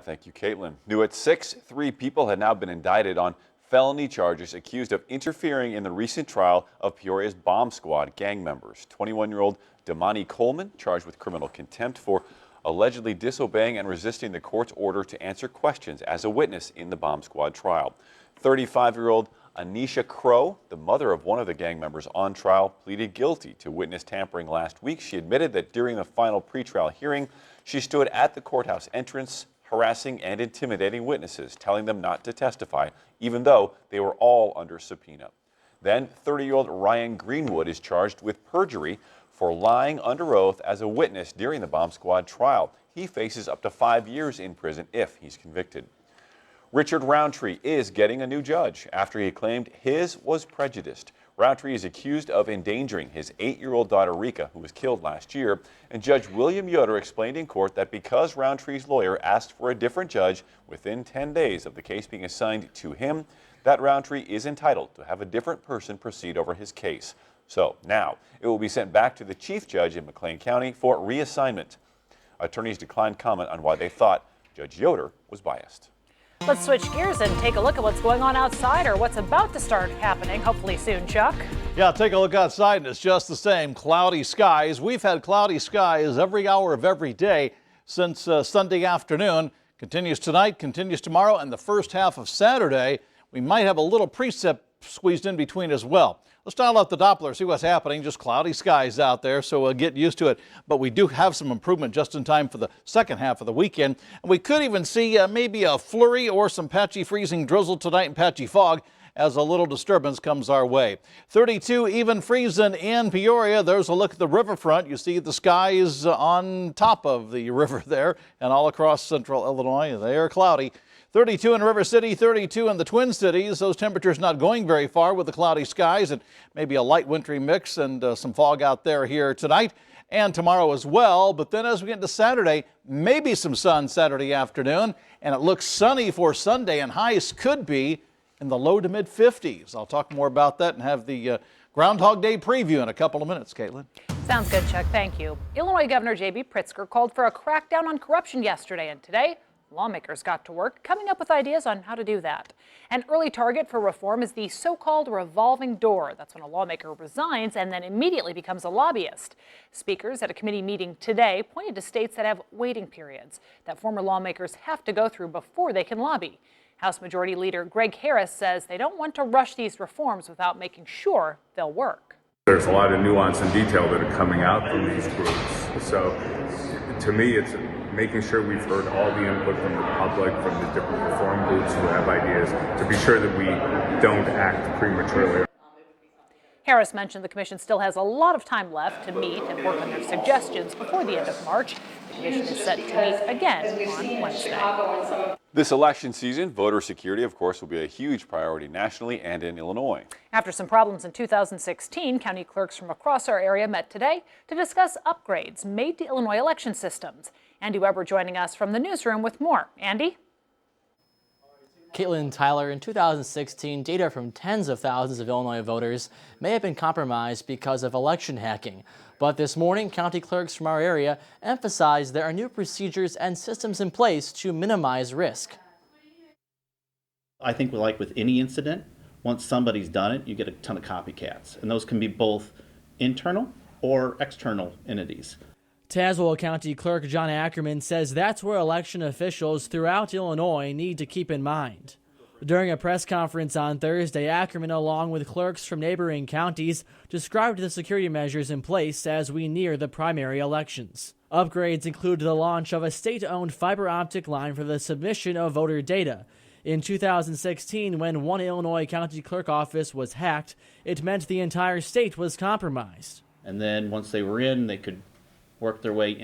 Thank you, Caitlin. New at 6, 3 people had now been indicted on felony charges accused of interfering in the recent trial of Peoria's bomb squad gang members. 21-year-old Damani Coleman charged with criminal contempt for allegedly disobeying and resisting the court's order to answer questions as a witness in the bomb squad trial. 35-year-old Anisha Crow, the mother of one of the gang members on trial, pleaded guilty to witness tampering last week. She admitted that during the final pretrial hearing, she stood at the courthouse entrance harassing and intimidating witnesses, telling them not to testify, even though they were all under subpoena. Then 30-year-old Ryan Greenwood is charged with perjury for lying under oath as a witness during the bomb squad trial. He faces up to 5 years in prison if he's convicted. Richard Roundtree is getting a new judge after he claimed his was prejudiced. Roundtree is accused of endangering his 8-year-old daughter Rika, who was killed last year, and Judge William Yoder explained in court that because Roundtree's lawyer asked for a different judge within 10 days of the case being assigned to him, that Roundtree is entitled to have a different person proceed over his case. So now it will be sent back to the chief judge in McLean County for reassignment. Attorneys declined comment on why they thought Judge Yoder was biased. Let's switch gears and take a look at what's going on outside, or what's about to start happening, hopefully soon, Chuck. Yeah, take a look outside and it's just the same. Cloudy skies. We've had cloudy skies every hour of every day since Sunday afternoon. Continues tonight, continues tomorrow, and the first half of Saturday. We might have a little precip squeezed in between as well. Let's dial up the Doppler, see what's happening. Just cloudy skies out there, so we'll get used to it. But we do have some improvement just in time for the second half of the weekend. And we could even see maybe a flurry or some patchy freezing drizzle tonight and patchy fog as a little disturbance comes our way. 32 even freezing in Peoria. There's a look at the riverfront. You see the skies on top of the river there and all across central Illinois. They are cloudy. 32 in River City, 32 in the Twin Cities. Those temperatures not going very far with the cloudy skies and maybe a light wintry mix and some fog out there here tonight and tomorrow as well. But then as we get into Saturday, maybe some sun Saturday afternoon, and it looks sunny for Sunday, and highs could be in the low to mid 50s. I'll talk more about that and have the Groundhog Day preview in a couple of minutes, Caitlin. Sounds good, Chuck. Thank you. Illinois Governor J.B. Pritzker called for a crackdown on corruption yesterday, and today lawmakers got to work coming up with ideas on how to do that. An early target for reform is the so-called revolving door. That's when a lawmaker resigns and then immediately becomes a lobbyist. Speakers at a committee meeting today pointed to states that have waiting periods that former lawmakers have to go through before they can lobby. House Majority Leader Greg Harris says they don't want to rush these reforms without making sure they'll work. There's a lot of nuance and detail that are coming out from these groups. So to me, it's making sure we've heard all the input from the public, from the different reform groups who have ideas, to be sure that we don't act prematurely. Harris mentioned the commission still has a lot of time left to meet and work on their suggestions before the end of March. The commission is set to meet again on Wednesday. This election season, voter security, of course, will be a huge priority nationally and in Illinois. After some problems in 2016, county clerks from across our area met today to discuss upgrades made to Illinois election systems. Andy Weber joining us from the newsroom with more. Andy? Caitlin, Tyler, in 2016, data from tens of thousands of Illinois voters may have been compromised because of election hacking. But this morning, county clerks from our area emphasized there are new procedures and systems in place to minimize risk. I think like with any incident, once somebody's done it, you get a ton of copycats. And those can be both internal or external entities. Tazewell County Clerk John Ackerman says that's where election officials throughout Illinois need to keep in mind. During a press conference on Thursday, Ackerman, along with clerks from neighboring counties, described the security measures in place as we near the primary elections. Upgrades include the launch of a state-owned fiber optic line for the submission of voter data. In 2016, when one Illinois county clerk office was hacked, it meant the entire state was compromised. And then once they were in, they could work their way in.